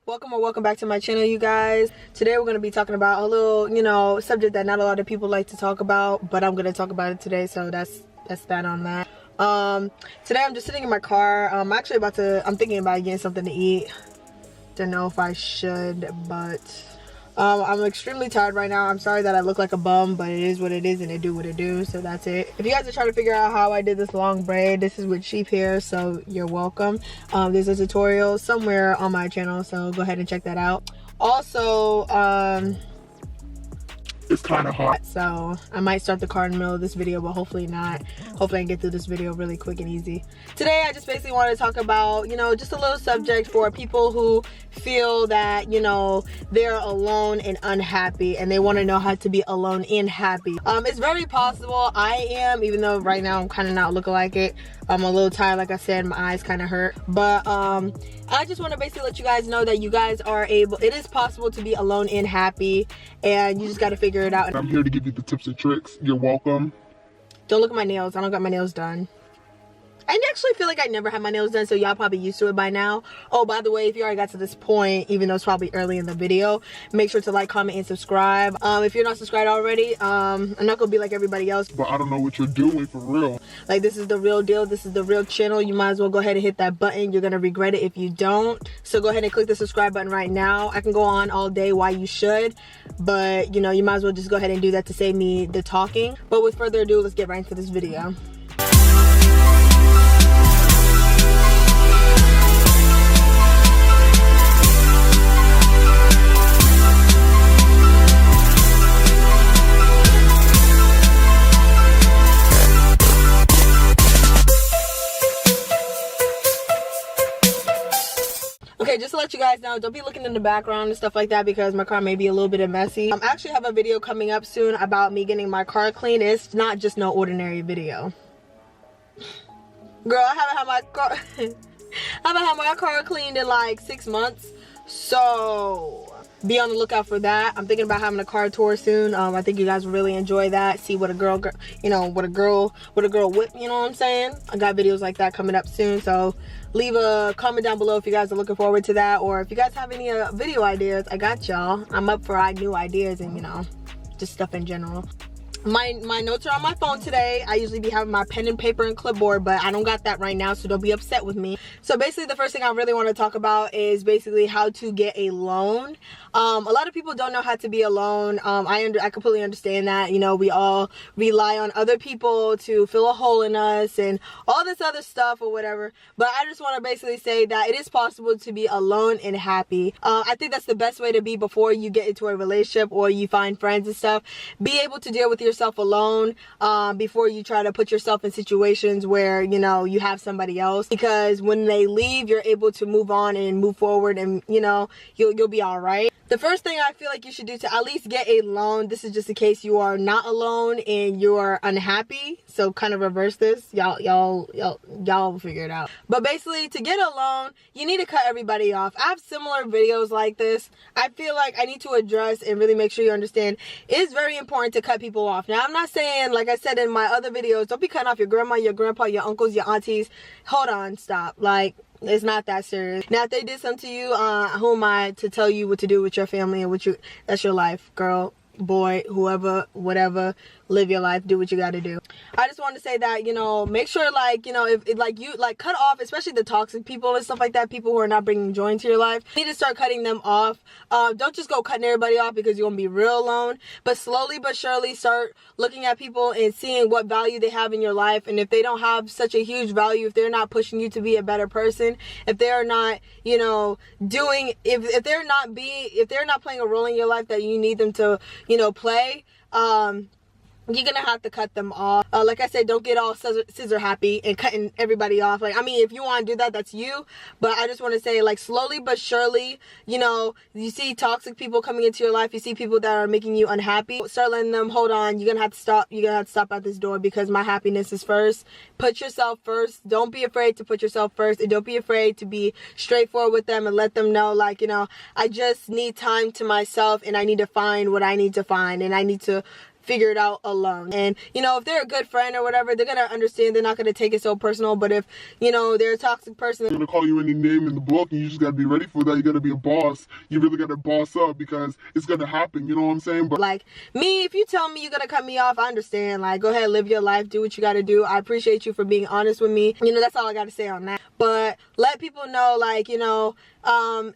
Welcome or welcome back to my channel, you guys. Today we're going to be talking about a little, subject that not a lot of people like to talk about, but I'm going to talk about it today, so that's that on that. Today I'm just sitting in my car. I'm thinking about getting something to eat. Don't know if I should, but I'm extremely tired right now. I'm sorry that I look like a bum, but it is what it is and it do what it do, so that's it. If you guys are trying to figure out how I did this long braid, this is with sheep hair, so you're welcome. There's a tutorial somewhere on my channel, so go ahead and check that out. Also, it's kind of hot, so I might start the car in the middle of this video, but hopefully not. Hopefully I can get through this video really quick and easy. Today I just basically want to talk about, just a little subject for people who feel that, they're alone and unhappy, and they want to know how to be alone and happy. It's very possible I am, even though right now I'm kind of not looking like it. I'm a little tired, like I said, my eyes kind of hurt, but I just want to basically let you guys know that you guys are able, it is possible to be alone and happy, and you just got to figure it out. I'm here to give you the tips and tricks. You're welcome. Don't look at my nails. I don't got my nails done. I actually feel like I never had my nails done, so y'all probably used to it by now. Oh, by the way, if you already got to this point, even though it's probably early in the video, make sure to like, comment, and subscribe. If you're not subscribed already, I'm not gonna be like everybody else, but I don't know what you're doing for real. Like, this is the real deal. This is the real channel. You might as well go ahead and hit that button. You're gonna regret it if you don't. So go ahead and click the subscribe button right now. I can go on all day why you should, but you might as well just go ahead and do that to save me the talking. But with further ado, let's get right into this video. Okay, just to let you guys know, don't be looking in the background and stuff like that because my car may be a little bit messy. I actually have a video coming up soon about me getting my car clean. It's not just no ordinary video. Girl, I haven't had my car I haven't had my car cleaned in like 6 months. So be on the lookout for that. I'm thinking about having a car tour soon. I think you guys will really enjoy that. See what a girl whip, you know what I'm saying? I got videos like that coming up soon, so leave a comment down below if you guys are looking forward to that, or if you guys have any video ideas. I got y'all. I'm up for new ideas and just stuff in general. My notes are on my phone today. I usually be having my pen and paper and clipboard, but I don't got that right now, so don't be upset with me. So basically the first thing I really want to talk about is basically how to get a loan. A lot of people don't know how to be alone. I completely understand that. We all rely on other people to fill a hole in us and all this other stuff or whatever, but I just want to basically say that it is possible to be alone and happy. I think that's the best way to be before you get into a relationship or you find friends and stuff. Be able to deal with yourself alone before you try to put yourself in situations where you have somebody else, because when they leave you're able to move on and move forward, and you'll be all right. The first thing I feel like you should do to at least get a loan, this is just in case you are not alone and you're unhappy, so kind of reverse this. Y'all will figure it out. But basically, to get a loan, you need to cut everybody off. I have similar videos like this. I feel like I need to address and really make sure you understand it is very important to cut people off. Now, I'm not saying, like I said in my other videos, don't be cutting off your grandma, your grandpa, your uncles, your aunties. Hold on, stop. Like, it's not that serious. Now, if they did something to you, who am I to tell you what to do with your family and that's your life, girl, boy, whoever, whatever. Live your life, do what you got to do. I just want to say that, make sure, if cut off, especially the toxic people and stuff like that, people who are not bringing joy into your life. You need to start cutting them off. Don't just go cutting everybody off because you're gonna be real alone, but slowly but surely start looking at people and seeing what value they have in your life. And if they don't have such a huge value, if they're not pushing you to be a better person, if they're not if they're not playing a role in your life that you need them to play, you're gonna have to cut them off. Like I said, don't get all scissor happy and cutting everybody off. If you want to do that, that's you, but I just want to say, slowly but surely, you see toxic people coming into your life, you see people that are making you unhappy, start letting them, hold on, you're gonna have to stop at this door because my happiness is first. Put yourself first. Don't be afraid to put yourself first, and don't be afraid to be straightforward with them and let them know, I just need time to myself, and I need to find what I need to find, and I need to figure it out alone. And you know, if they're a good friend or whatever, they're gonna understand. They're not gonna take it so personal. But if you know they're a toxic person, They're gonna call you any name in the book, and you just gotta be ready for that. You gotta be a boss. You really gotta boss up, because it's gonna happen. You know what I'm saying? But like me, if you tell me you're gonna cut me off, I understand. Like, go ahead, live your life, do what you gotta do. I appreciate you for being honest with me. You know, that's all I gotta say on that. But let people know, like, you know,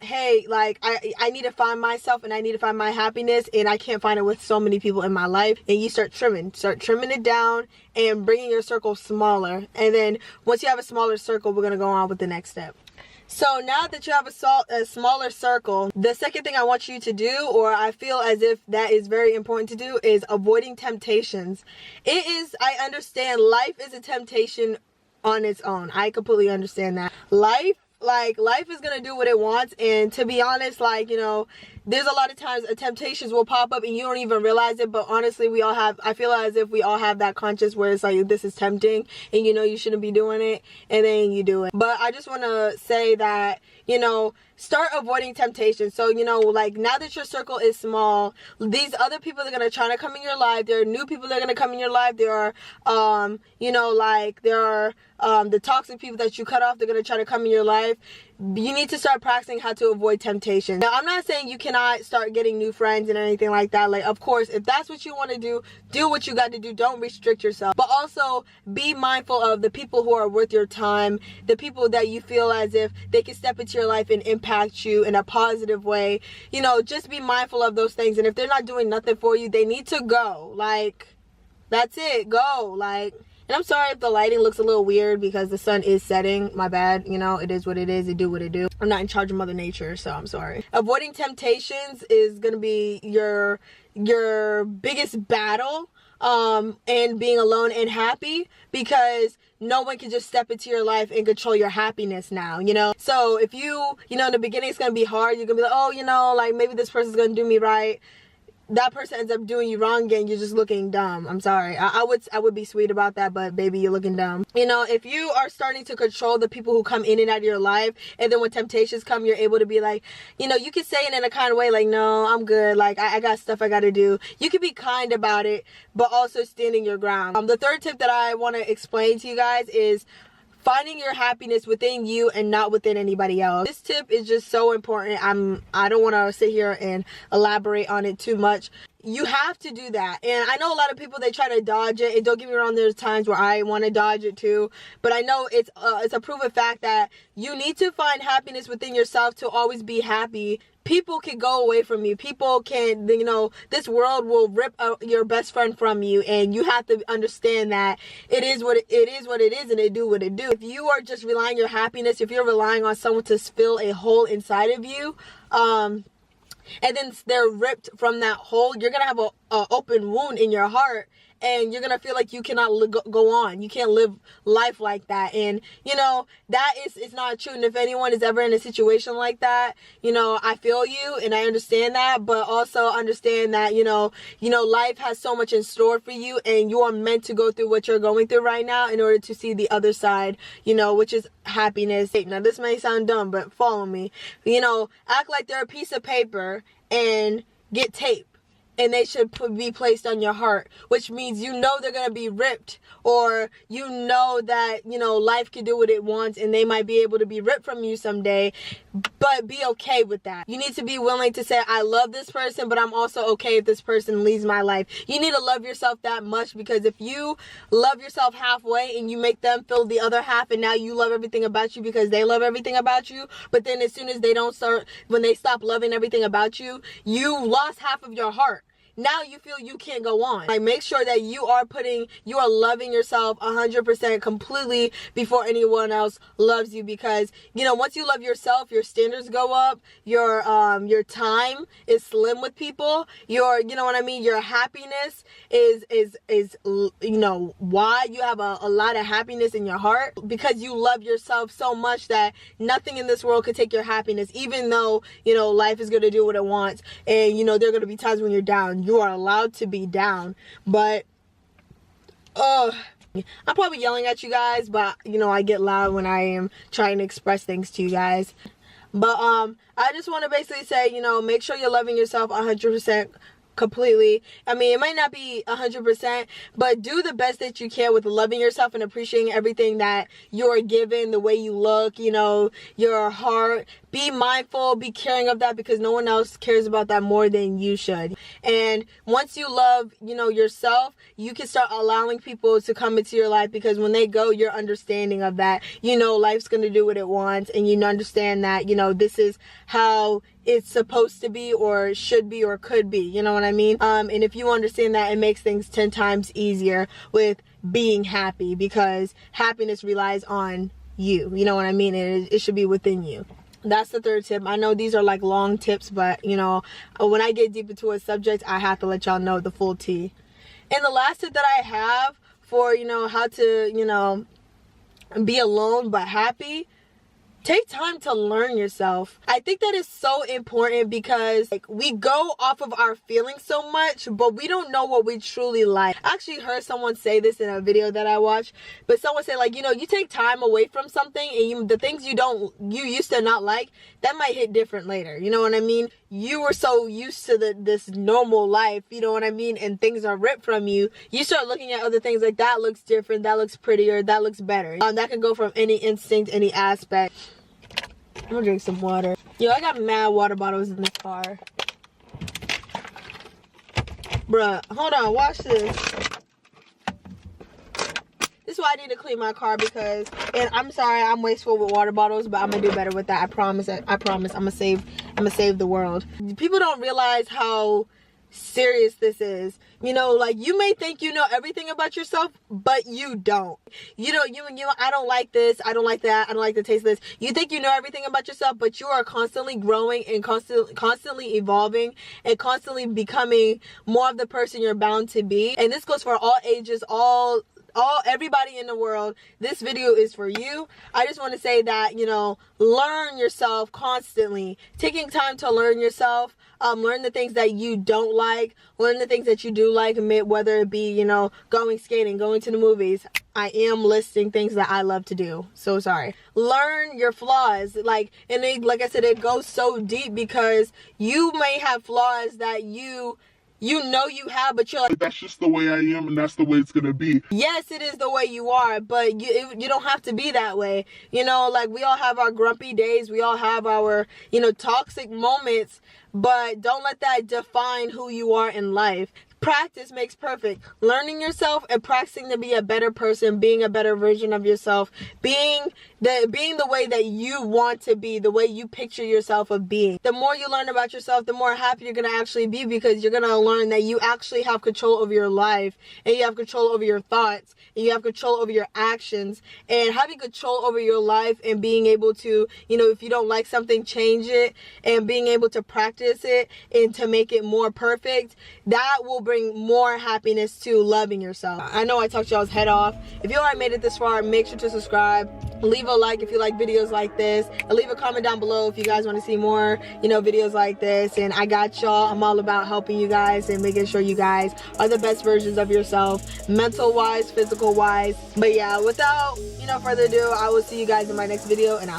hey, like I need to find myself, and I need to find my happiness, and I can't find it with so many people in my life. And you start trimming it down and bringing your circle smaller. And then once you have a smaller circle, we're gonna go on with the next step. So now that you have a smaller circle, the second thing I want you to do, or I feel as if that is very important to do, is avoiding temptations. It is, I understand, life is a temptation on its own. I completely understand that. Life is gonna do what it wants, and to be honest, like, you know, there's a lot of times temptations will pop up and you don't even realize it. But honestly, we all have, I feel as if we all have that conscience where it's like, this is tempting, and you know you shouldn't be doing it, and then you do it. But I just want to say that, you know, start avoiding temptation. So, you know, like, now that your circle is small, these other people that are going to try to come in your life, there are new people that are going to come in your life. There are, you know, like, there are the toxic people that you cut off. They're going to try to come in your life. You need to start practicing how to avoid temptation. Now, I'm not saying you cannot start getting new friends and anything like that. Like, of course, if that's what you want to do what you got to do. Don't restrict yourself. But also be mindful of the people who are worth your time, the people that you feel as if they can step into your life and impact you in a positive way. You know, just be mindful of those things. And if they're not doing nothing for you, they need to go. Like, that's it. Go. Like, and I'm sorry if the lighting looks a little weird because the sun is setting. My bad. You know, it is what it is. It do what it do. I'm not in charge of Mother Nature, so I'm sorry. Avoiding temptations is going to be your biggest battle, and being alone and happy, because no one can just step into your life and control your happiness now, you know? So if you know, in the beginning it's going to be hard. You're going to be like, oh, you know, like, maybe this person's going to do me right. That person ends up doing you wrong again. You're just looking dumb. I'm sorry. I would be sweet about that, but baby, you're looking dumb. You know, if you are starting to control the people who come in and out of your life, and then when temptations come, you're able to be like, you know, you can say it in a kind of way, like, no, I'm good. Like, I got stuff I got to do. You can be kind about it, but also standing your ground. The third tip that I want to explain to you guys is finding your happiness within you and not within anybody else. This tip is just so important. I don't want to sit here and elaborate on it too much. You have to do that. And I know a lot of people, they try to dodge it. And don't get me wrong, there's times where I want to dodge it too. But I know it's a proven fact that you need to find happiness within yourself to always be happy. People can go away from you. People can, you know, this world will rip your best friend from you. And you have to understand that it is what it is, and it do what it do. If you are just relying your happiness, if you're relying on someone to fill a hole inside of you, and then they're ripped from that hole, you're gonna have a open wound in your heart, and you're gonna feel like you cannot go on. You can't live life like that. And you know, that is not true. And if anyone is ever in a situation like that, you know, I feel you and I understand that, but also understand that, you know, life has so much in store for you, and you are meant to go through what you're going through right now in order to see the other side, you know, which is happiness. Now, this may sound dumb, but follow me. You know, act like they're a piece of paper and get tape, and they should be placed on your heart, which means, you know, they're going to be ripped, or you know that, you know, life can do what it wants, and they might be able to be ripped from you someday, but be okay with that. You need to be willing to say, I love this person, but I'm also okay if this person leaves my life. You need to love yourself that much, because if you love yourself halfway and you make them feel the other half, and now you love everything about you because they love everything about you, but then as soon as when they stop loving everything about you, you lost half of your heart. Now you feel you can't go on. Like, make sure that you are loving yourself 100% completely before anyone else loves you, because, you know, once you love yourself, your standards go up, your time is slim with people, you know what I mean, your happiness is you know, why you have a lot of happiness in your heart, because you love yourself so much that nothing in this world could take your happiness, even though, you know, life is going to do what it wants, and, you know, there are going to be times when you're down. You are allowed to be down, but I'm probably yelling at you guys, but, you know, I get loud when I am trying to express things to you guys. But I just want to basically say, you know, make sure you're loving yourself 100% completely. I mean, it might not be 100%, but do the best that you can with loving yourself and appreciating everything that you're given, the way you look, you know, your heart. Be mindful, be caring of that, because no one else cares about that more than you should. And once you love, you know, yourself, you can start allowing people to come into your life, because when they go, you're understanding of that. You know, life's going to do what it wants, and you understand that, you know, this is how it's supposed to be, or should be, or could be. You know what I mean? And if you understand that, it makes things 10 times easier with being happy, because happiness relies on you. You know what I mean? It should be within you. That's the third tip. I know these are like long tips, but you know, when I get deep into a subject, I have to let y'all know the full tea. And the last tip that I have for, you know, how to, you know, be alone but happy: take time to learn yourself. I think that is so important, because like, we go off of our feelings so much, but we don't know what we truly like. I actually heard someone say this in a video that I watched, but someone said, like, you know, you take time away from something, and the things you used to not like, that might hit different later. You know what I mean? You were so used to this normal life, you know what I mean, and things are ripped from you. You start looking at other things like, that looks different, that looks prettier, that looks better. That can go from any instinct, any aspect. I'm gonna drink some water. Yo, I got mad water bottles in this car. Bruh, hold on, watch this. This is why I need to clean my car, because, and I'm sorry I'm wasteful with water bottles, but I'm gonna do better with that. I promise. I promise. I'm gonna save the world. People don't realize how serious this is. You know, like, you may think you know everything about yourself, but you don't. You know, I don't like this, I don't like that, I don't like the taste of this. You think you know everything about yourself, but you are constantly growing and constantly evolving and constantly becoming more of the person you're bound to be. And this goes for all ages, everybody in the world. This video is for you. I just want to say that, you know, learn yourself constantly. Taking time to learn yourself, learn the things that you don't like, learn the things that you do like, whether it be, you know, going skating, going to the movies. I am listing things that I love to do. So sorry. Learn your flaws. Like I said, it goes so deep, because you may have flaws that you know you have, but you're like, that's just the way I am, and that's the way it's gonna be. Yes, it is the way you are, but you don't have to be that way. You know, like, we all have our grumpy days, we all have our, you know, toxic moments, but don't let that define who you are in life. Practice makes perfect. Learning yourself and practicing to be a better person, being a better version of yourself, being the way that you want to be, the way you picture yourself of being. The more you learn about yourself, the more happy you're going to actually be, because you're going to learn that you actually have control over your life, and you have control over your thoughts, and you have control over your actions. And having control over your life and being able to, you know, if you don't like something, change it, and being able to practice it and to make it more perfect, that will bring more happiness to loving yourself. I know I talked y'all's head off. If you already made it this far, make sure to subscribe. Leave a like if you like videos like this, and leave a comment down below if you guys want to see more, you know, videos like this. And I got y'all. I'm all about helping you guys and making sure you guys are the best versions of yourself, mental wise, physical wise. But yeah, without, you know, further ado, I will see you guys in my next video, and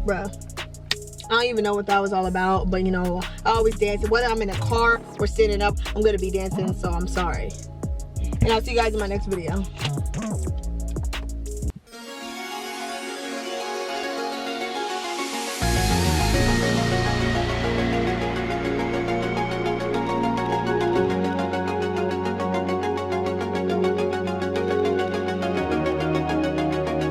bruh, I don't even know what that was all about, but you know, I always dance. Whether I'm in a car or standing up, I'm gonna be dancing, so I'm sorry. And I'll see you guys in my next video.